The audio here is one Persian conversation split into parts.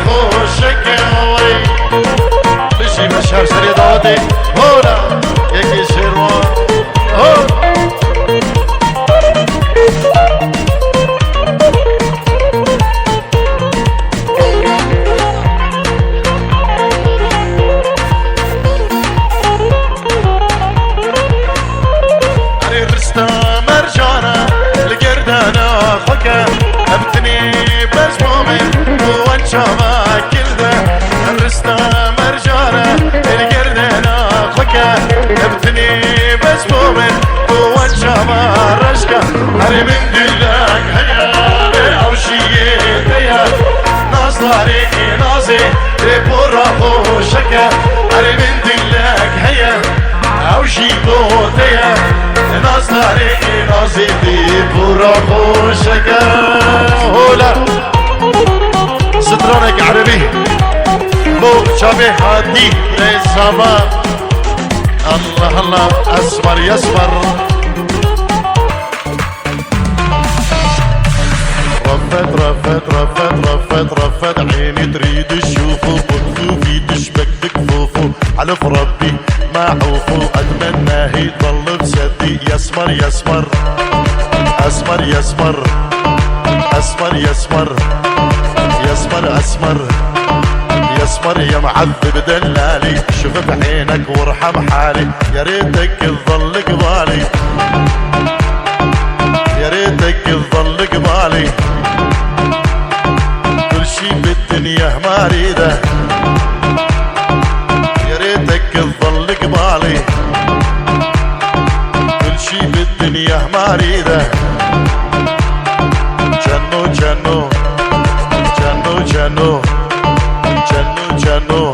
خوشك وي بشي مشهر سري دودي هولا يكي شروان هولا ابتني بس مؤمن وانشابا كلده الرستا مرجانة القردنا خكا ابتني بس مؤمن وانشابا رشكا هري من دلك هيا او شيء هيا ناصري نازي ريبورا خوشكا هري من دلك هيا او شيء هيا ناصري نازي ريبورا خوشكا هولا سترونك عربي بو شابه هادي ريساما الله الله اسمر يسمر رفت عيني تريد تشوفه بكفوفي تشبك بكفوفه علف ربي ما عوفه اتمناه يضل بسدي يسمر يسمر اسمر يسمر اسمر يسمر يسمر اسمر يسمر يا معذب دلالي شوف بعينك وارحم حالي يا ريتك تظل قبالي يا ريتك تظل قبالي كل شي بالدنيا ما اريده يا ريتك تظل قبالي كل شي بالدنيا ما اريده جنو جنو جنو جنو جنو جنو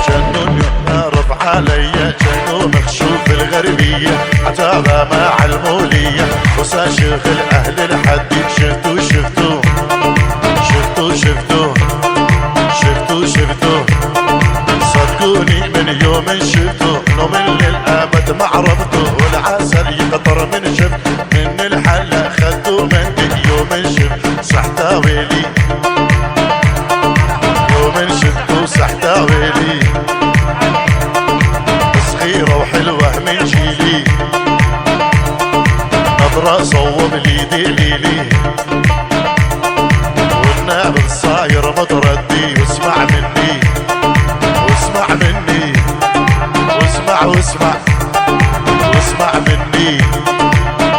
جنو يعرف عليا جنو مخشوف الغربية عتابة مع المولية وساشغل أهل الحديد شفتو شفتو شفتو شفتو شفتو شفتو صدقوني من يوم شفتو نوم للأبد ما عرفته والعسل يقطر من شفت من الحلا خدو من يوم شفت صحتاويلي يوم شفتو صحتاويلي صغيرة وحلوة من جيلي نظرة صوب لي دليلي والنعم صاير متردي واسمع مني واسمع مني واسمع واسمع واسمع مني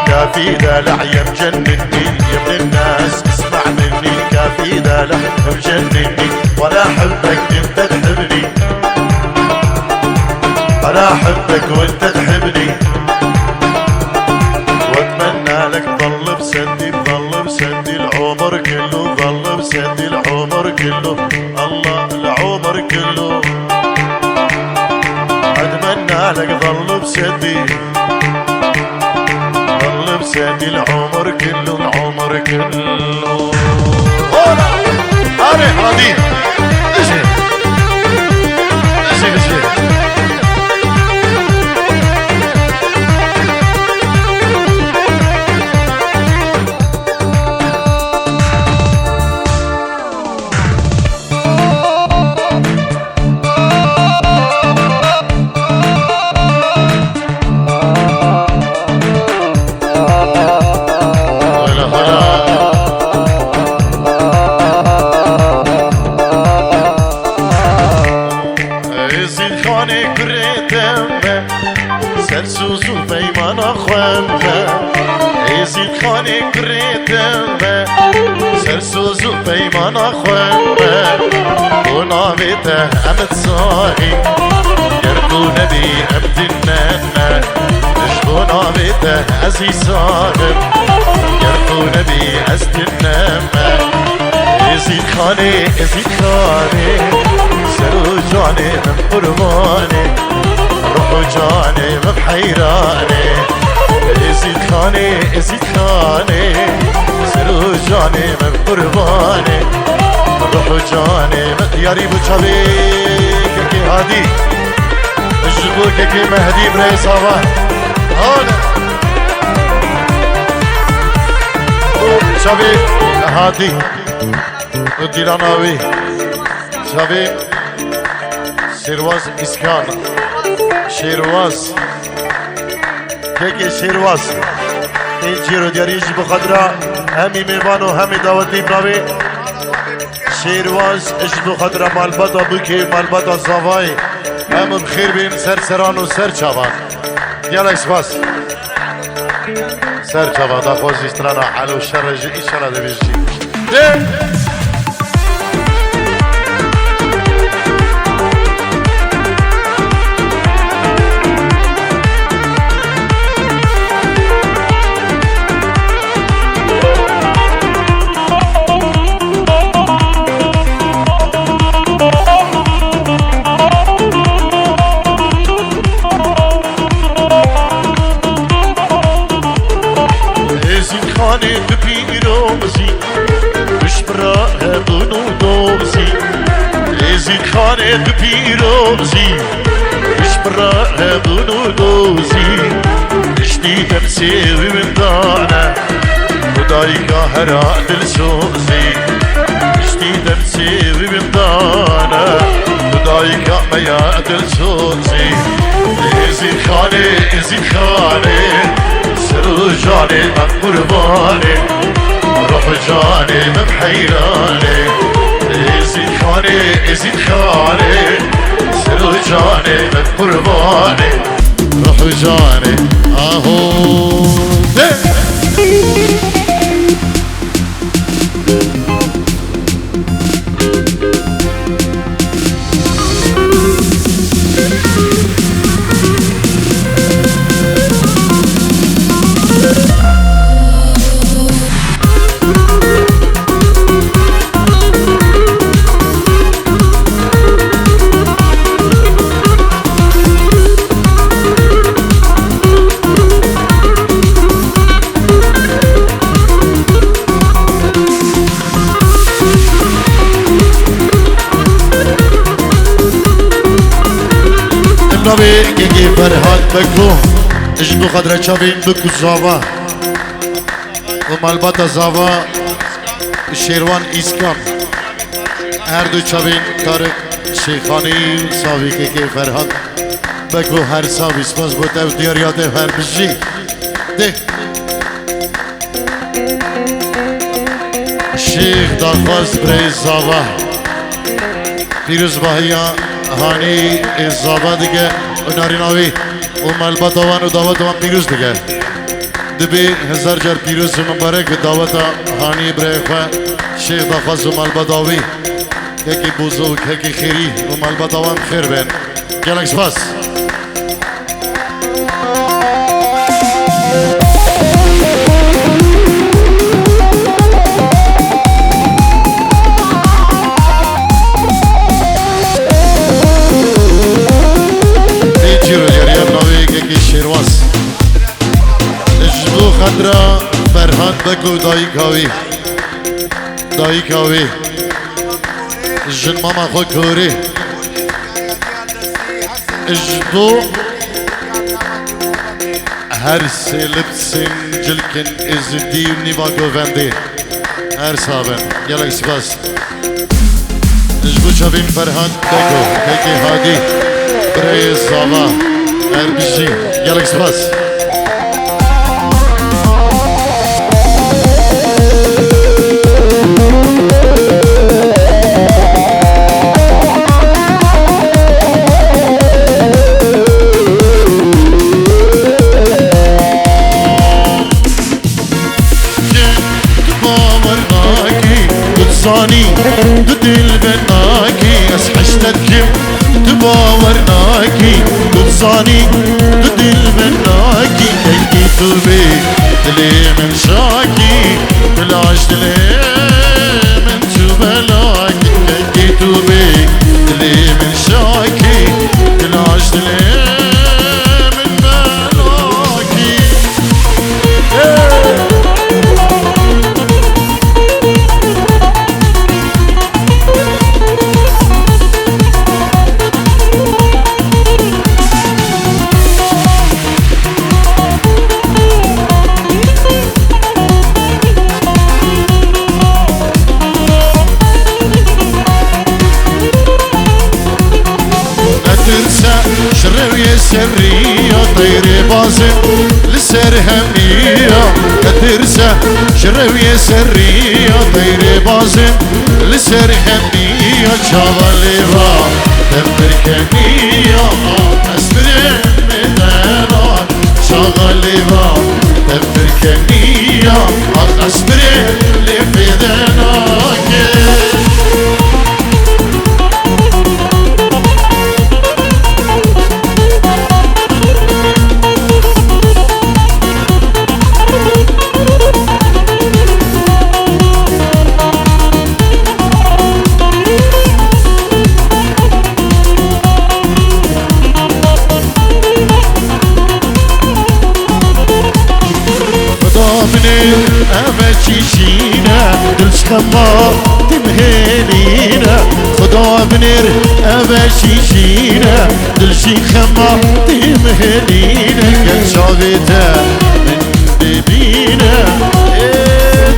كافي دلع يا مجنني يا ابن الناس اسمع مني كافي دلع مجنني وانا احبك انت تحبني انا احبك وانت تحبني واتمنى لك ظل بسدي ظل بسدي العمر كله ظل بسدي العمر كله الله العمر كله اتمنى لك ظل بسدي ظل بسدي العمر كله العمر كله هولا هاري هادي اجي اجي اجي سرسوز و بیمان خوامه ایزید خانه کریتمه سرسوز و بیمان خوامه و نامیته همت ساهی گردو نبی امدنه نشبو نامیته عزیزانم گردو نبی ازدنه ایزید خانه سرو جانه من قربانه روحو جاني بحيراني ازيد خاني سرو جاني من قرباني روحو جاني ياري بو چابيك كي هادي الجبوك كي مهدي بري صباح هولا چابيك هادي ودي لاناوي شبی شیرواز اسکان شیرواز که شیرواز این جیرو دیاریش بخاطر همی میوان و همی دعوتی براوی شیرواز اش بخاطر مالباتا بکی مالباتا زاوای هم بخیر بین سر سران و سر چابان گلک سپاس سر چابان دا خوز استرانا حل و شر جی ایشالا ده بیشی ده بپیروزی اش برای بونو دوزی اشتی تمسی و مندانه خدای که هر دل سوزی اشتی تمسی و مندانه خدای که میا دل سوزی ازی خانه سرو جانه من قربانه روح جانه من حیرانه ازید خانه سر و جانه من قربانه روح و جانه آهوده گی فرهاد بکو اش بخدر چابین بکو زاوا و مالبات زاوا شیروان ایسکان هر دو چابین تارک شیخانی ساوی که فرهاد بکو هر ساوی سپاس بود او دیاریاده هر بجی ده شیخ داخواست برای زاوا پیروز باهیا هانی زاوا دیگه و ناریناوی و مالبات آوان و دعوت آوان پیروز دیگه دبی هزار جار پیروز و مبارک و دعوت هانی برای خواه شیخ داخواست و مالبات آوی یکی بزرگ یکی خیری و مالبات آوان خیر بین گلک سپاس خدرا فرهاد بکو دایی کاوی جن ماما خو کوری اجدو هر سلب سنجلکن از دیم نیوا گوونده هر صابن یلک سپاس اجبو چابین فرهاد بکو که هادی برای زاوا هر بشی یلک سپاس دو دل بناكي اسحشتك تباورناكي بتصاني دو دل بناكي كي توبي دلي من شاكي بلاش دلي من شبلاكي كي توبي دلي من شاكي بلاش دلي من بلاكي بازم لسر همية كترسة شروية سرية طير بازم لسر همية شغاليبا دمر كمية أسبر مدانا شغاليبا دمر كمية أسبر لفدانا أبشيشينا دلشخما تمهنينا خدا بنير أبشيشينا دلشخما تمهنينا كان شابتا من ببينا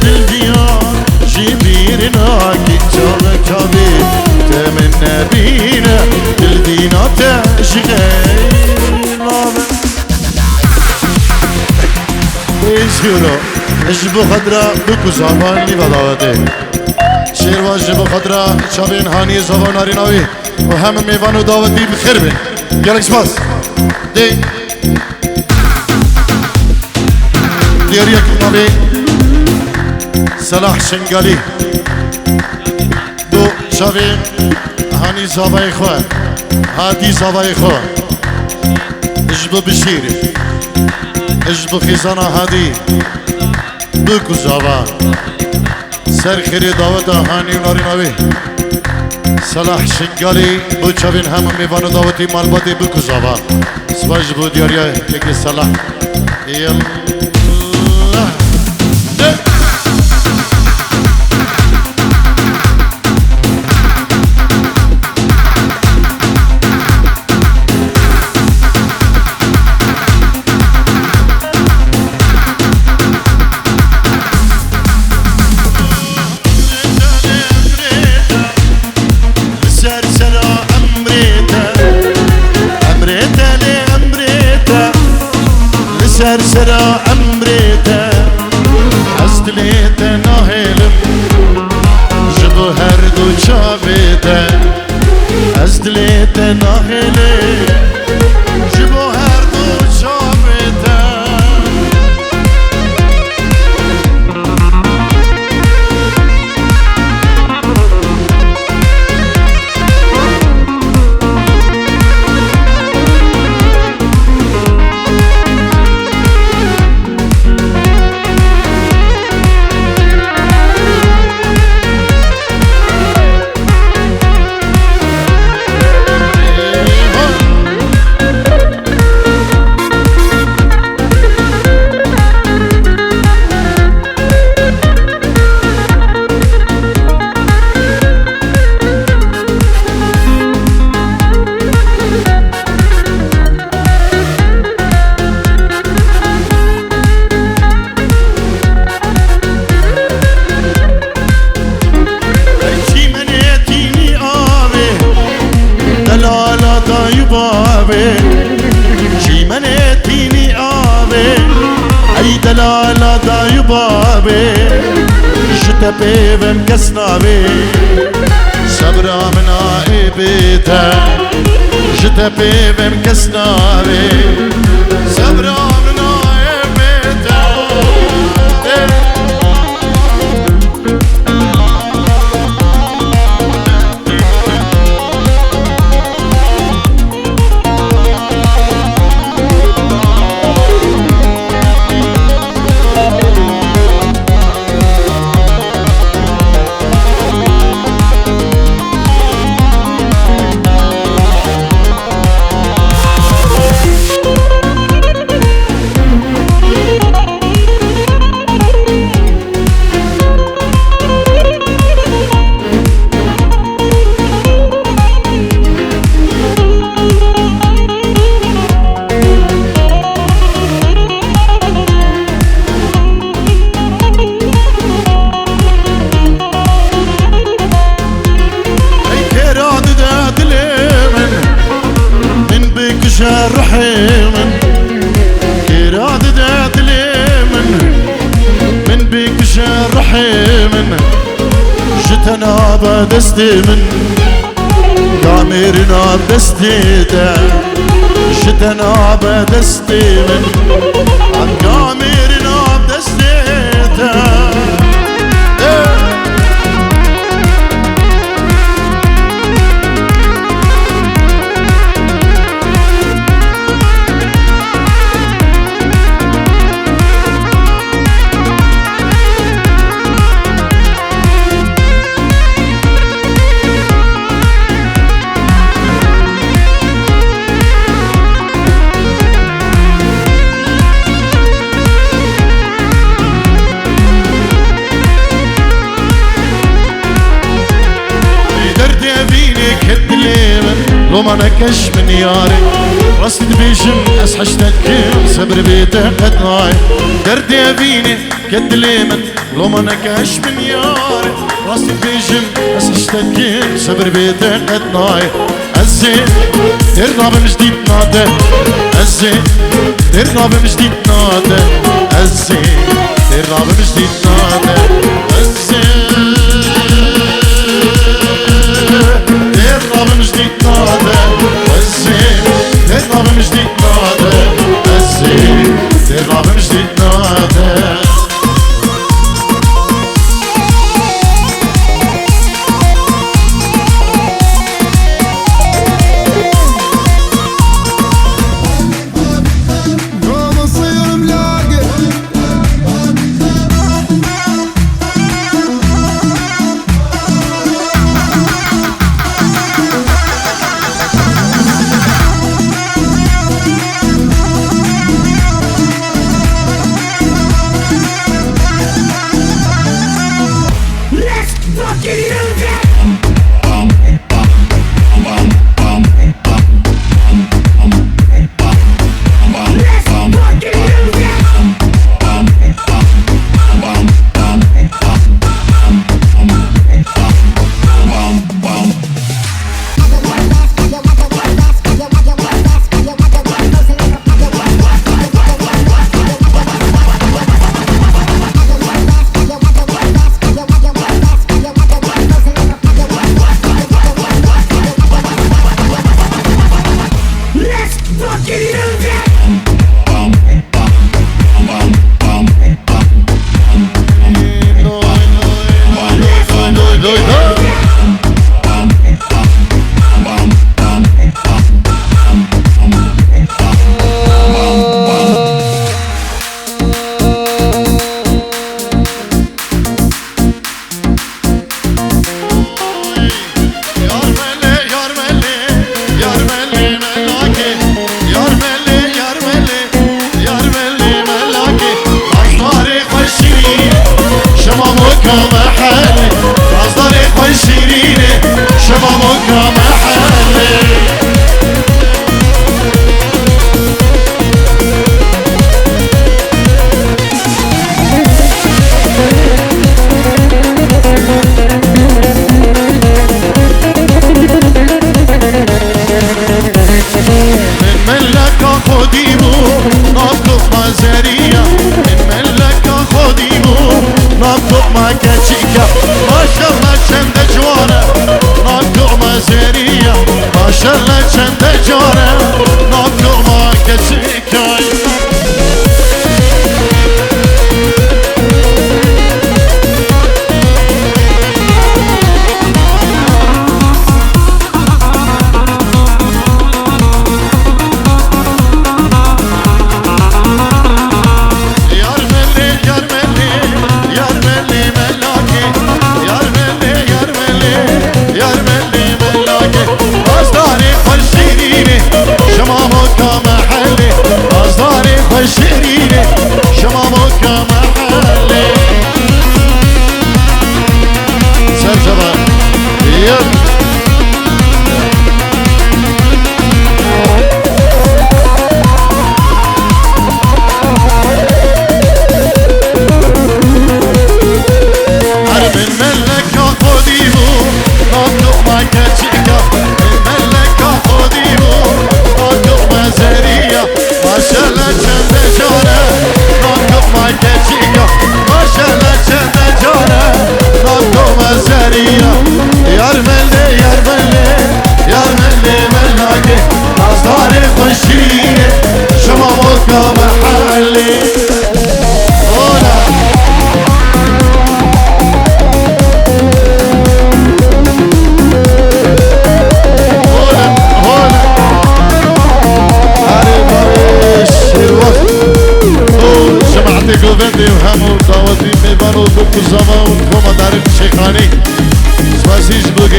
دل ديار جبيرنا كي شابتا من نبينا دل دينا تشغينا بيشيرو جبو خضرا بكو زمان لي بداوته شيروا جبو خضرا شابين هاني زبان ناريناوي وهم ميوانو دعوتي بخير بين يالك شباس دي ديريك نبي صلاح شنغالي دو شابين هاني زباي خو هادي زباي خو جبو بشير جبو خيزانا هادي بكو زبان سر خيري دعوت هاني ناريناوي صلاح شنغالي بو چاوين هم ميوانو دعوتي مالباتي بكو زبان سواج بو دياريا يكي صلاح يلا سرسرا أمريتا أستليتا ناهلم جبو هردو شابيتا أستليتا ناهلم جبو هردو شابيتا دلالة داي بابي جتا بيبم كسنابي صبرا من عيبتا جتا بيبم كسنابي صبرا من عيبتا شتنا بدستي من قامرنا بدستي ده شتنا بدستي من قامرنا بدستي ده لو ما نكش من ياري راسي بيجم اسحشتك صبر بيتك ناي دردي يبيني كد ليمن لو ما نكش من ياري راسي بيجم اسحشتك صبر بيتك ناي الزين ترغب من جديد نادى الزين ترغب من جديد نادى الزين ترغب من جديد نادى الزين ترغب من جديد نادى الزين ترغب من جديد نادى الزين ترغب من جديد نادى Maria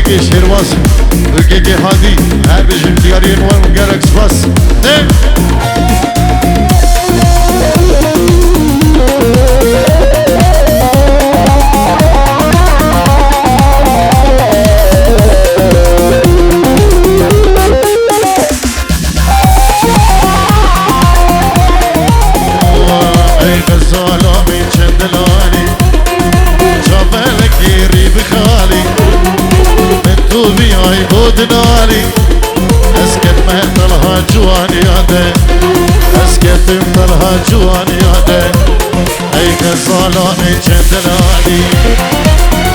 وكيكي شيرواز وكيكي هادي هر بجيب ديارين ومقالك سباس اي غزالة من شندلاني شافلك يري بخالي من توبي اي بودنالي اسكت مهتلها جواني هذا اسكت مهتلها جواني هذا اي غزالة من شندلاني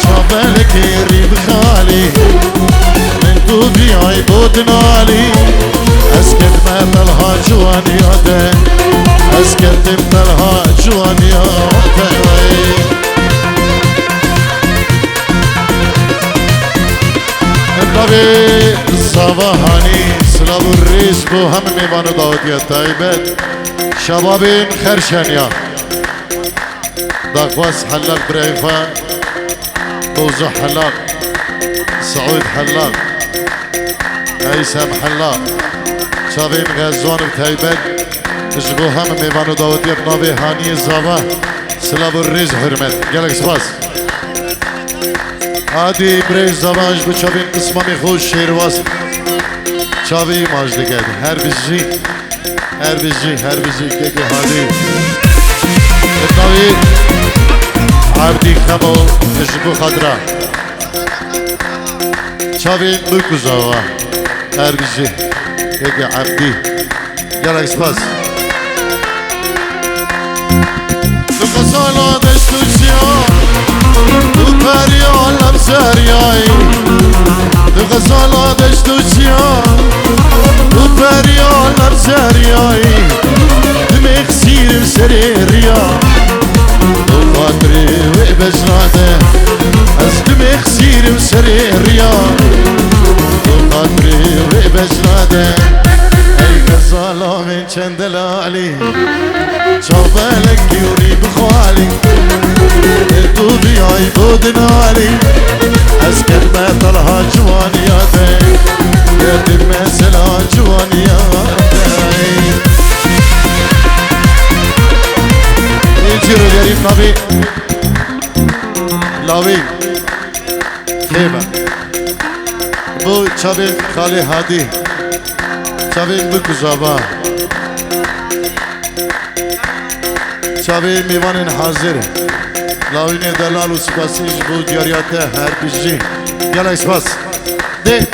شافلك يري بخالي من توبي اي بودنالي اسكت مهتلها جواني هذا اسكت مهتلها جواني هذا النبي صباحاني سلام الرئيس بو هم میوان دعوتی طیبت شبابین خرشنیا داقواس حلاق بريفا بوزو حلاق سعود حلاق هيثم حلاق شبابین غزوان طیبت جبو هم میوان دعوتی نبی هانی زابا سلام الرئيس حرمت گلک سپاس هادی برای زبانش به چابین قسممی خوش شیرواز چابی ماجده کرد هر بیزی که هادی اتناوی عبدی خمو تشبو خدرا چابین بکوزاوا هر بیزی که عبدی گلک سپاس تو قصالا دشتو چیا تو پریال هم سریایی تو غزالا دشتو چیا تو پریال هم سریایی دمخ سیرم سری ریا تو خاطری و بجناده از دمخ سیرم سری ریا تو خاطری و بجناده ای غزالا من چندلالی چابلك يوري بخوالي تو بياي بودنالي اسكت ما طلها جواني يا دي يدي المسلا جواني يا دي يجيرو يريم نبي لاوي خيبة بو چابين خالي هادي چابين بكوزابا شبه میوان حاضر لاوین دلال و سپاسیش بود دیاریات هر بیجی یلا سپاس ده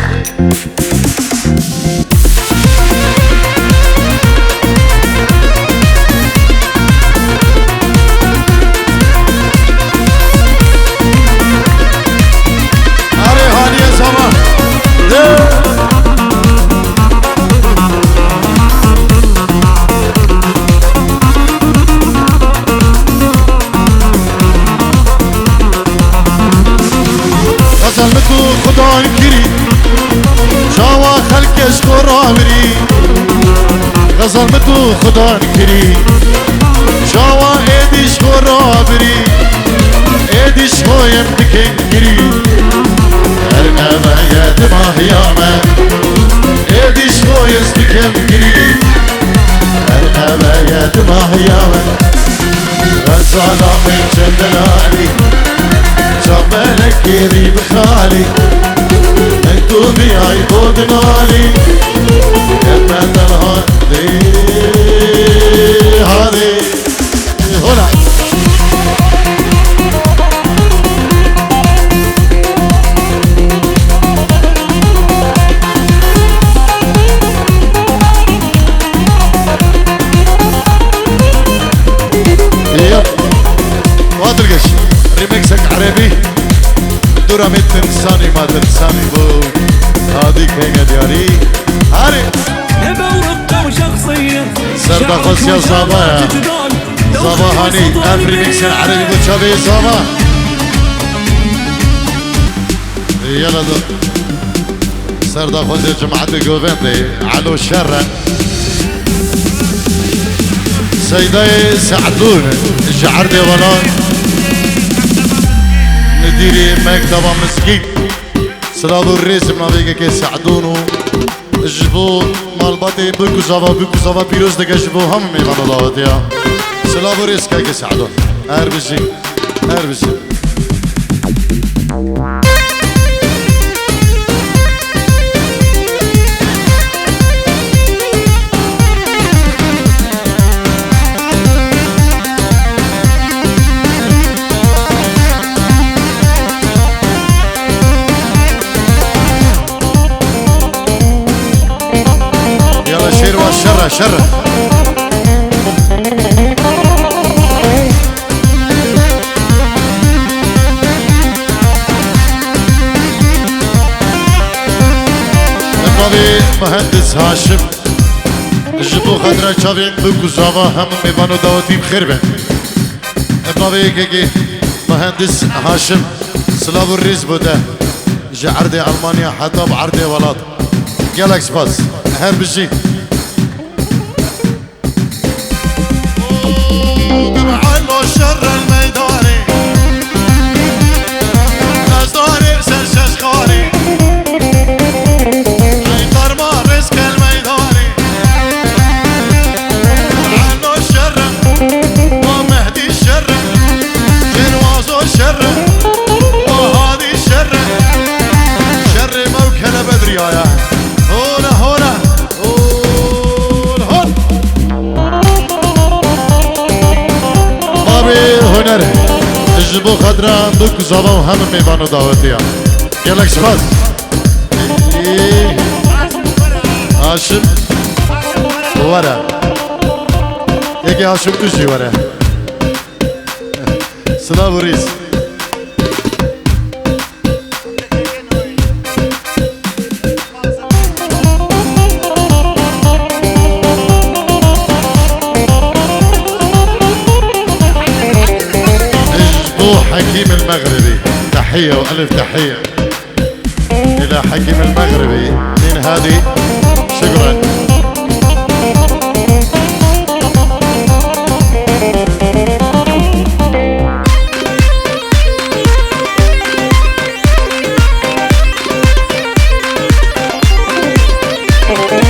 آره حالیه زمان ده غزلتو خدا کری جاوا خلکش کو رابری غزلتو خدا کری جاوا ایدیش کو رابری ایدیش کو یمتکن کری هر نماید ماهیامه ایدیش کو یستکن کری هر نماید ماهیامه غزالا من چندلانی شبالك يري بخالي انتو بيعي بودنالي كما تلهادي هادي هنا يب وادرقش ريمكسك عربي دورا متن ثاني ما تنساني بو هاديك هيك دياري هاري سردا خصيا صبايا صباحاني الف ريمكس عربي بو شابي صباح يلا دو سردا خصيا جماعة جوفندي علو شرا سيداي سعدون الشعر ديوانان نديري مكتبة مسكين سلابو الرئيس منابيك كي سعدونو جبو مالباتي بكو زافا بيروز دقا جبو هم ميمانو داوتيا سلابو الرئيس كي سعدون هربزي شر النبي مهندس هاشم جبو خضرة شابين بكو زاوا هم ميبانو داوتي بخير بين النبي كي مهندس هاشم سلاب الريز بوده جا عرضي ألمانيا حتى بعرضي ولاد جالكس باس هر بجي شر الميداني نزداري سرشش خاري عيطر ما رزق الميداني عنو الشر ومهدي الشر جنوازو الشر وهادي الشر شر موكل بدري يا هولا هنر جبو خضرا بكو زاوا وهم ميبانو داوتيا يالك شخص هاشم ورا يكي هاشم كجي ورا سلام وريس حكيم المغربي تحية وألف تحية إلى حكيم المغربي من هذه شكرا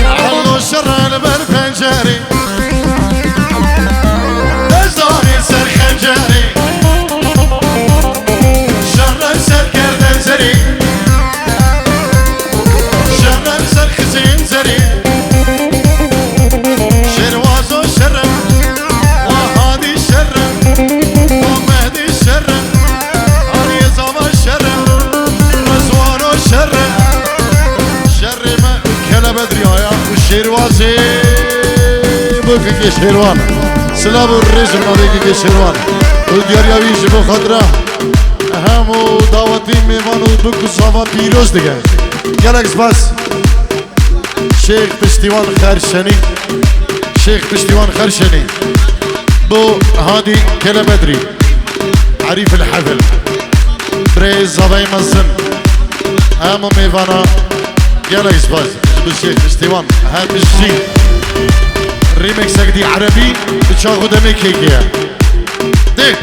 علو شر بالفنجاري نزداري سر خنجاري شيروازي بوكي شيروان سلام الرئيس منابيكي شيروان وديارياوي جبو خضرا همو دعوتي ميمانو بوكو صافا بيروز دقا جالكس باس شيخ بشتيوان خرشني شيخ بشتيوان خرشني بو هادي كيلومتري عريف الحفل بريز زباي مزن همو ميفانا جالكس باس بالشيخ بشتيوان هاد بالشي ريمكس دي عربي بتشاغو دمي كيكيا ديك